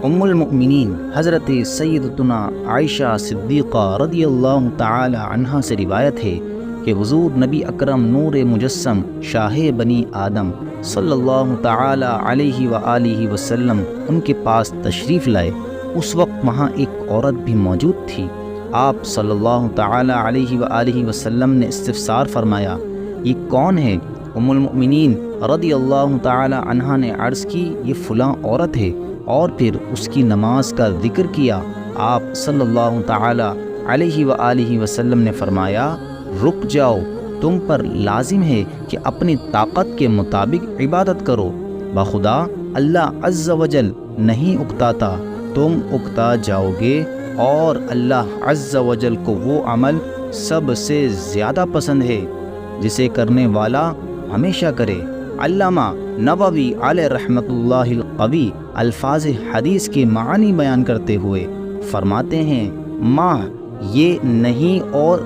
ام المؤمنین حضرت سیدتنا عائشہ صدیقہ رضی اللہ تعالی عنہا سے روایت ہے کہ حضور نبی اکرم نور مجسم شاہ بنی آدم صلی اللہ تعالی علیہ وآلہ وسلم ان کے پاس تشریف لائے۔ اس وقت وہاں ایک عورت بھی موجود تھی۔ آپ صلی اللہ تعالی علیہ وآلہ وسلم نے استفسار فرمایا، یہ کون ہے؟ ام المؤمنین رضی اللہ تعالی عنہا نے عرض کی، یہ فلاں عورت ہے، اور پھر اس کی نماز کا ذکر کیا۔ آپ صلی اللہ تعالی علیہ وآلہ وسلم نے فرمایا، رک جاؤ، تم پر لازم ہے کہ اپنی طاقت کے مطابق عبادت کرو، بخدا اللہ عز و جل نہیں اکتاتا، تم اکتا جاؤ گے، اور اللہ عز و جل کو وہ عمل سب سے زیادہ پسند ہے جسے کرنے والا ہمیشہ کرے۔ علامہ نووی علیہ رحمۃ اللہ القوی الفاظ حدیث کے معنی بیان کرتے ہوئے فرماتے ہیں، ماہ یہ نہیں اور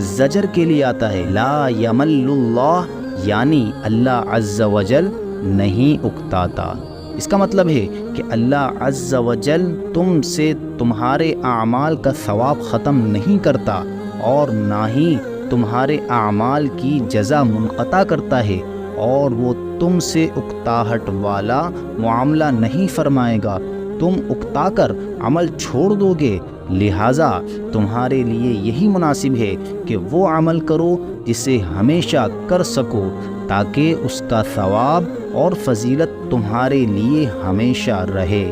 زجر کے لیے آتا ہے، لا یمل اللہ یعنی اللہ عز و جل نہیں اکتاتا۔ اس کا مطلب ہے کہ اللہ عز و جل تم سے تمہارے اعمال کا ثواب ختم نہیں کرتا، اور نہ ہی تمہارے اعمال کی جزا منقطع کرتا ہے، اور وہ تم سے اکتاہٹ والا معاملہ نہیں فرمائے گا۔ تم اکتا کر عمل چھوڑ دو گے، لہٰذا تمہارے لیے یہی مناسب ہے کہ وہ عمل کرو جسے ہمیشہ کر سکو، تاکہ اس کا ثواب اور فضیلت تمہارے لیے ہمیشہ رہے۔